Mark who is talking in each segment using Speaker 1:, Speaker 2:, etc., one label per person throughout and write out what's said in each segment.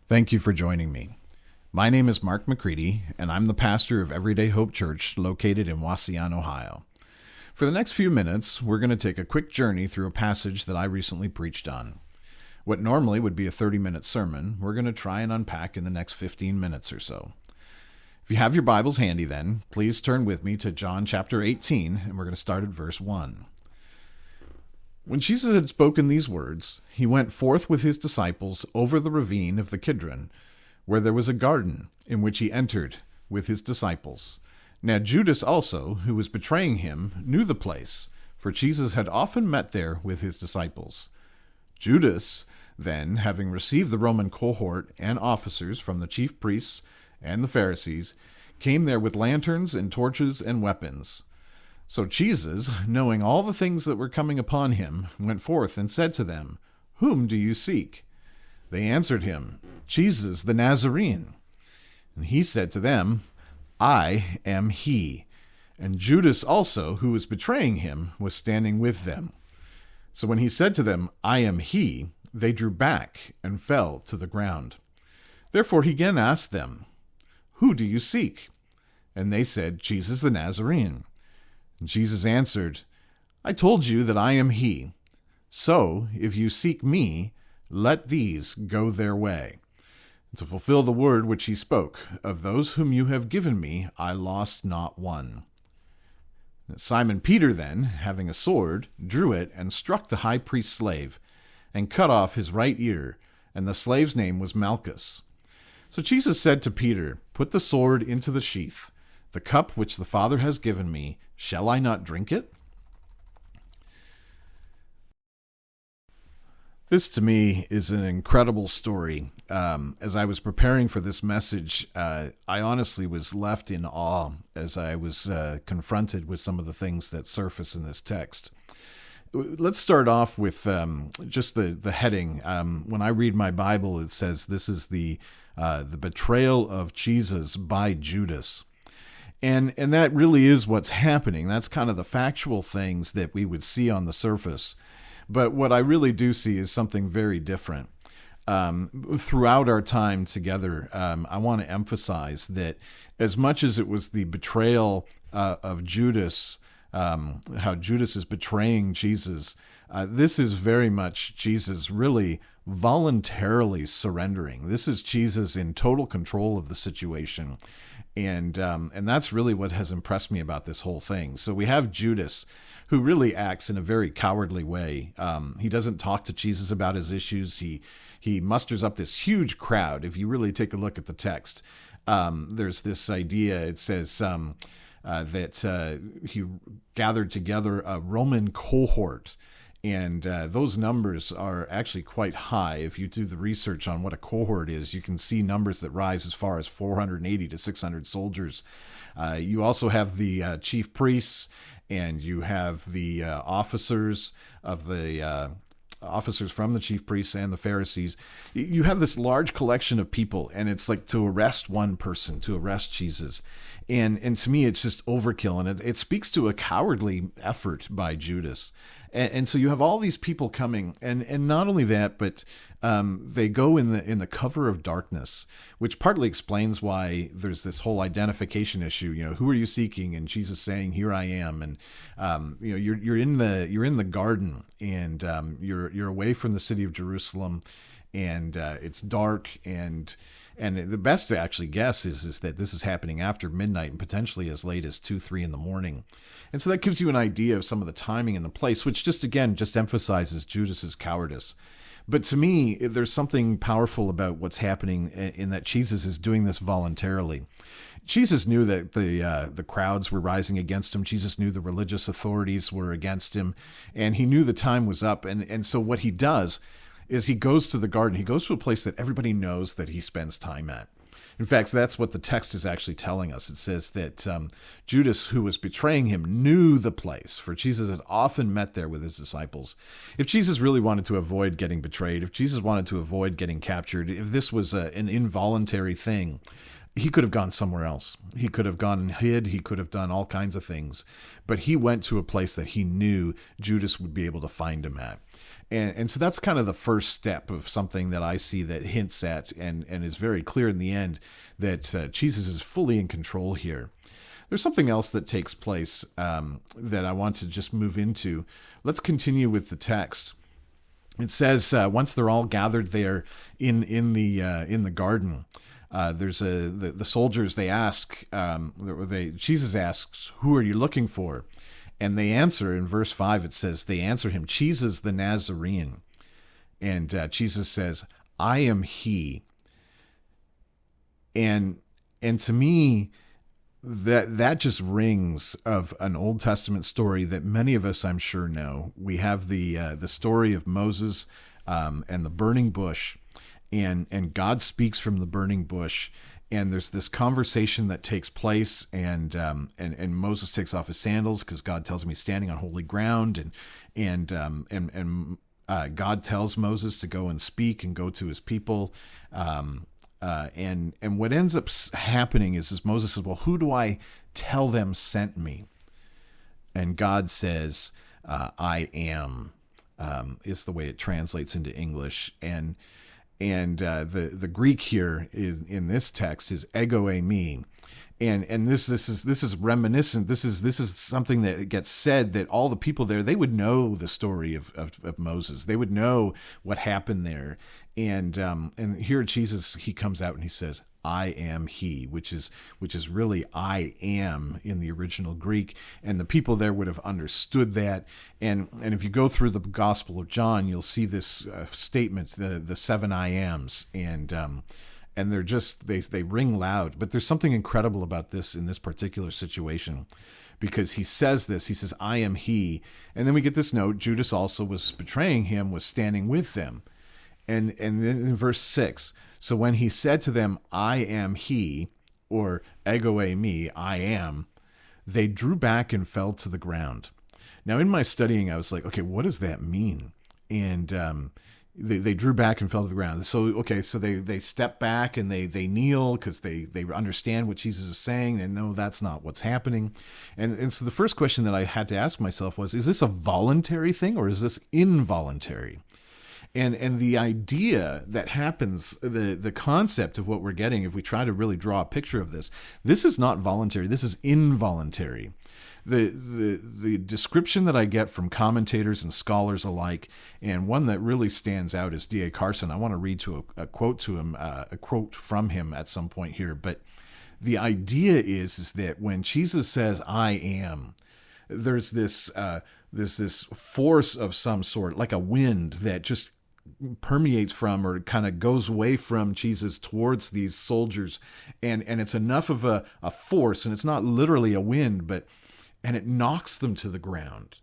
Speaker 1: Thank you for joining me. My name is Mark McCready, and I'm the pastor of Everyday Hope Church located in Wauseon, Ohio. For the next few minutes, we're going to take a quick journey through a passage that I recently preached on. What normally would be a 30-minute sermon, we're going to try and unpack in the next 15 minutes or so. If you have your Bibles handy then, please turn with me to John chapter 18, and we're going to start at verse 1. When Jesus had spoken these words, he went forth with his disciples over the ravine of the Kidron, where there was a garden, in which he entered with his disciples. Now Judas also, who was betraying him, knew the place, for Jesus had often met there with his disciples. Judas, then, having received the Roman cohort and officers from the chief priests and the Pharisees, came there with lanterns and torches and weapons. So Jesus, knowing all the things that were coming upon him, went forth and said to them, "Whom do you seek?" They answered him, "Jesus the Nazarene." And he said to them, "I am he." And Judas also, who was betraying him, was standing with them. So when he said to them, "I am he," they drew back and fell to the ground. Therefore he again asked them, "Who do you seek?" And they said, "Jesus the Nazarene." And Jesus answered, "I told you that I am he. So, if you seek me, let these go their way." And to fulfill the word which he spoke, "Of those whom you have given me, I lost not one." Simon Peter then, having a sword, drew it and struck the high priest's slave, and cut off his right ear, and the slave's name was Malchus. So Jesus said to Peter, "Put the sword into the sheath. The cup which the Father has given me, shall I not drink it?" This to me is an incredible story. As I was preparing for this message, I honestly was left in awe as I was confronted with some of the things that surface in this text. Let's start off with just the heading. When I read my Bible, it says this is the betrayal of Jesus by Judas. And that really is what's happening. That's kind of the factual things that we would see on the surface. But what I really do see is something very different. Throughout our time together, I want to emphasize that as much as it was the betrayal of Judas, how Judas is betraying Jesus, this is very much Jesus really voluntarily surrendering. This is Jesus in total control of the situation. And that's really what has impressed me about this whole thing. So we have Judas, who really acts in a very cowardly way. He doesn't talk to Jesus about his issues. He musters up this huge crowd. If you really take a look at the text, there's this idea. It says that he gathered together a Roman cohort. And those numbers are actually quite high. If you do the research on what a cohort is, you can see numbers that rise as far as 480 to 600 soldiers. You also have the chief priests, and you have the officers from the chief priests and the Pharisees. You have this large collection of people, and it's like to arrest one person, to arrest Jesus. And to me, it's just overkill, and it speaks to a cowardly effort by Judas. And so you have all these people coming, and not only that, but they go in the cover of darkness, which partly explains why there's this whole identification issue. You know, who are you seeking? And Jesus saying, "Here I am." And you're in the garden, and you're away from the city of Jerusalem, and it's dark, and the best to actually guess is that this is happening after midnight and potentially as late as 2-3 in the morning. And so that gives you an idea of some of the timing and the place, which just emphasizes Judas's cowardice. But to me, there's something powerful about what's happening in that Jesus is doing this voluntarily. Jesus knew that the crowds were rising against him. Jesus knew the religious authorities were against him, and he knew the time was up. And so what he does is he goes to the garden. He goes to a place that everybody knows that he spends time at. In fact, that's what the text is actually telling us. It says that Judas, who was betraying him, knew the place, for Jesus had often met there with his disciples. If Jesus really wanted to avoid getting betrayed, if Jesus wanted to avoid getting captured, if this was an involuntary thing, he could have gone somewhere else. He could have gone and hid. He could have done all kinds of things. But he went to a place that he knew Judas would be able to find him at. And so that's kind of the first step of something that I see that hints at and is very clear in the end that Jesus is fully in control here. There's something else that takes place that I want to just move into. Let's continue with the text. It says once they're all gathered there in the garden, there's the soldiers. They ask. Jesus asks, "Who are you looking for?" And they answer in verse 5. It says they answer him, "Jesus the Nazarene." And Jesus says, "I am he." And to me, that just rings of an Old Testament story that many of us, I'm sure, know. We have the story of Moses and the burning bush, and God speaks from the burning bush, and there's this conversation that takes place, and Moses takes off his sandals because God tells him he's standing on holy ground, and God tells Moses to go and speak and go to his people. And what ends up happening is Moses says, "Well, who do I tell them sent me?" And God says, "I am," is the way it translates into English. And the Greek here is in this text is ego eimi. And this is reminiscent. This is something that gets said that all the people there, they would know the story of Moses. They would know what happened there. And here Jesus, he comes out and he says, "I am he," which is really "I am" in the original Greek. And the people there would have understood that. And if you go through the Gospel of John, you'll see this statement, the 7 I ams, and they're just they ring loud. But there's something incredible about this in this particular situation, because he says this. He says, "I am he," and then we get this note: Judas also was betraying him, was standing with them. And then in verse 6, so when he said to them, "I am he," or ego eimi, I am, they drew back and fell to the ground. Now, in my studying, I was like, okay, what does that mean? And they drew back and fell to the ground. So, okay, so they step back and they kneel because they understand what Jesus is saying, and no, that's not what's happening. And so the first question that I had to ask myself was, is this a voluntary thing or is this involuntary? And the idea that happens, the concept of what we're getting, if we try to really draw a picture of this is not voluntary. This is involuntary. The description that I get from commentators and scholars alike, and one that really stands out is D.A. Carson. I want to read a quote from him at some point here. But the idea is that when Jesus says, "I am," there's this force of some sort, like a wind that just permeates from or kind of goes away from Jesus towards these soldiers, and it's enough of a force, and it's not literally a wind, and it knocks them to the ground,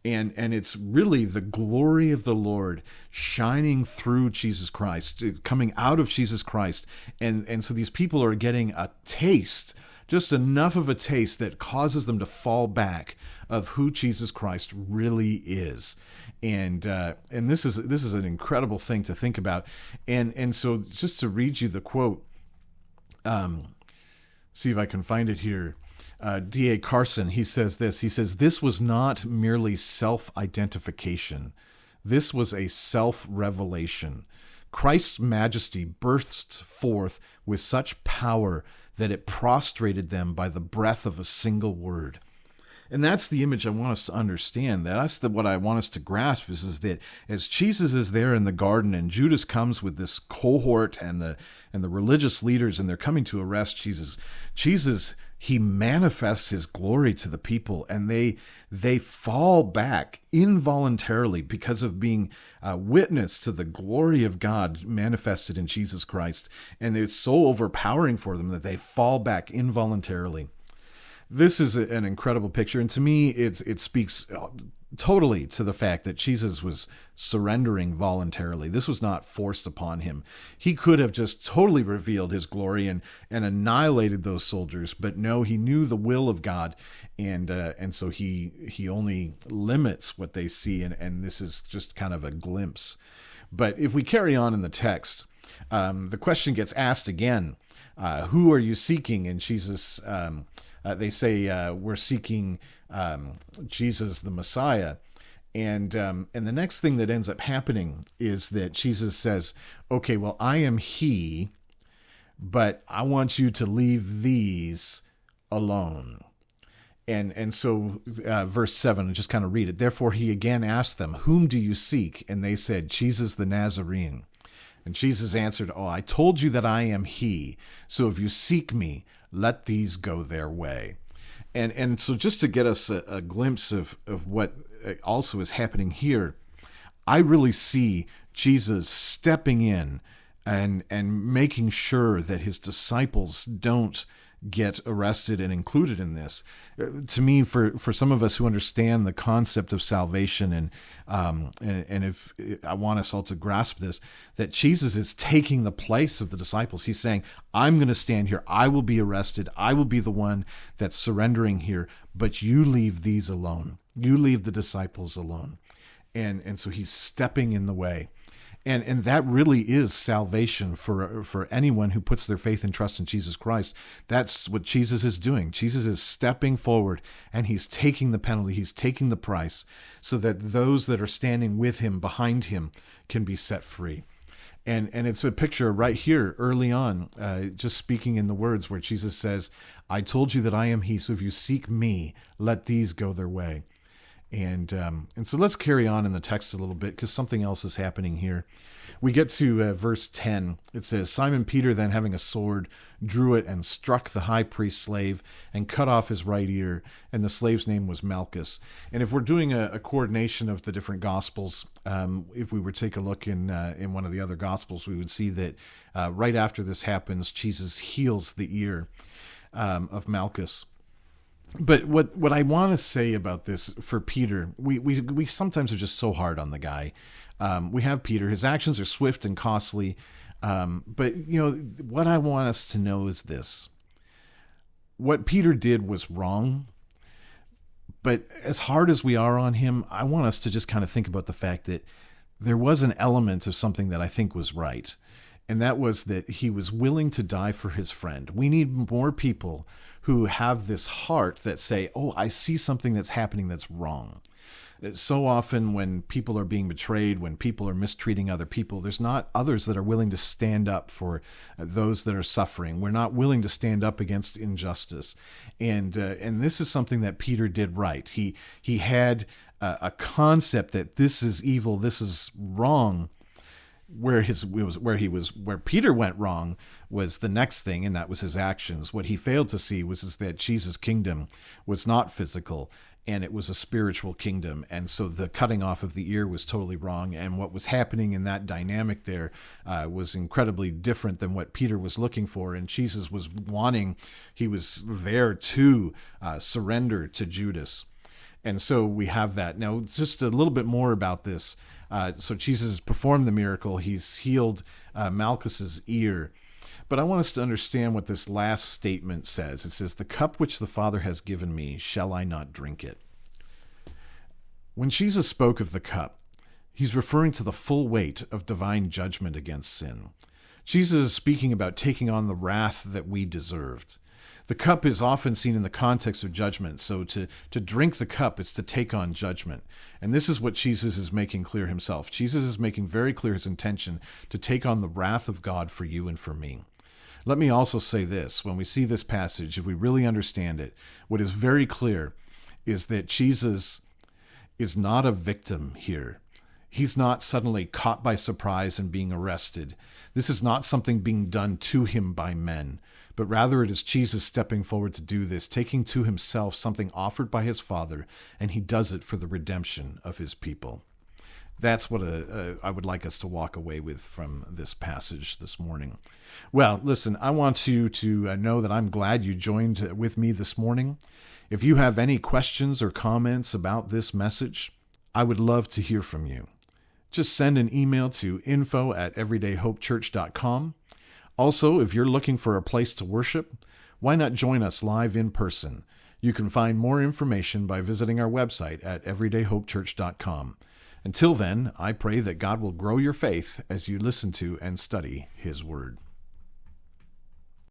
Speaker 1: and it's really the glory of the Lord shining through Jesus Christ, coming out of Jesus Christ, and so these people are getting a taste, just enough of a taste that causes them to fall back of who Jesus Christ really is. And this is an incredible thing to think about. And so just to read you the quote, see if I can find it here. D.A. Carson, he says this. He says, "This was not merely self-identification. This was a self-revelation. Christ's majesty burst forth with such power that it prostrated them by the breath of a single word." And that's the image I want us to understand. That's what I want us to grasp is that as Jesus is there in the garden and Judas comes with this cohort and the religious leaders, and they're coming to arrest Jesus, he manifests his glory to the people, and they fall back involuntarily because of being witness to the glory of God manifested in Jesus Christ. And it's so overpowering for them that they fall back involuntarily. This is an incredible picture, and to me, it speaks totally to the fact that Jesus was surrendering voluntarily. This was not forced upon him. He could have just totally revealed his glory and annihilated those soldiers, but no, he knew the will of God, and so he only limits what they see, and this is just kind of a glimpse. But if we carry on in the text, The question gets asked again, who are you seeking? And Jesus, they say, we're seeking Jesus, the Messiah. And the next thing that ends up happening is that Jesus says, okay, well, I am he, but I want you to leave these alone. And so verse 7, I'll just kind of read it. Therefore he again asked them, whom do you seek? And they said, Jesus the Nazarene. And Jesus answered, oh, I told you that I am he. So if you seek me, let these go their way. And so just to get us a glimpse of what also is happening here, I really see Jesus stepping in and making sure that his disciples don't get arrested and included in this. To me, for some of us who understand the concept of salvation, and if I want us all to grasp this, that Jesus is taking the place of the disciples. He's saying, I'm going to stand here. I will be arrested. I will be the one that's surrendering here, but you leave these alone. You leave the disciples alone. And so he's stepping in the way. And that really is salvation for anyone who puts their faith and trust in Jesus Christ. That's what Jesus is doing. Jesus is stepping forward, and he's taking the penalty, he's taking the price, so that those that are standing with him, behind him, can be set free. And it's a picture right here early on, just speaking in the words where Jesus says, I told you that I am he, so if you seek me, let these go their way. And so let's carry on in the text a little bit, because something else is happening here. We get to verse 10. It says, Simon Peter, then having a sword, drew it and struck the high priest's slave and cut off his right ear. And the slave's name was Malchus. And if we're doing a coordination of the different gospels, if we were to take a look in one of the other gospels, we would see that right after this happens, Jesus heals the ear of Malchus. But what I want to say about this for Peter, we sometimes are just so hard on the guy. We have Peter. His actions are swift and costly. But, what I want us to know is this. What Peter did was wrong. But as hard as we are on him, I want us to just kind of think about the fact that there was an element of something that I think was right. And that was that he was willing to die for his friend. We need more people who have this heart that say, oh, I see something that's happening that's wrong. So often when people are being betrayed, when people are mistreating other people, there's not others that are willing to stand up for those that are suffering. We're not willing to stand up against injustice. And this is something that Peter did right. He had a concept that this is evil, this is wrong. Where Peter went wrong was the next thing, and that was his actions. What he failed to see was that Jesus' kingdom was not physical, and it was a spiritual kingdom. And so the cutting off of the ear was totally wrong. And what was happening in that dynamic there was incredibly different than what Peter was looking for. And Jesus was he was there to surrender to Judas. And so we have that. Now, just a little bit more about this. So Jesus has performed the miracle. He's healed Malchus's ear. But I want us to understand what this last statement says. It says, the cup which the Father has given me, shall I not drink it? When Jesus spoke of the cup, he's referring to the full weight of divine judgment against sin. Jesus is speaking about taking on the wrath that we deserved. The cup is often seen in the context of judgment. So to drink the cup is to take on judgment. And this is what Jesus is making clear himself. Jesus is making very clear his intention to take on the wrath of God for you and for me. Let me also say this. When we see this passage, if we really understand it, what is very clear is that Jesus is not a victim here. He's not suddenly caught by surprise and being arrested. This is not something being done to him by men, but rather it is Jesus stepping forward to do this, taking to himself something offered by his Father, and he does it for the redemption of his people. That's what I would like us to walk away with from this passage this morning. Well, listen, I want you to know that I'm glad you joined with me this morning. If you have any questions or comments about this message, I would love to hear from you. Just send an email to info@everydayhopechurch.com. Also, if you're looking for a place to worship, why not join us live in person? You can find more information by visiting our website at everydayhopechurch.com. Until then, I pray that God will grow your faith as you listen to and study His Word.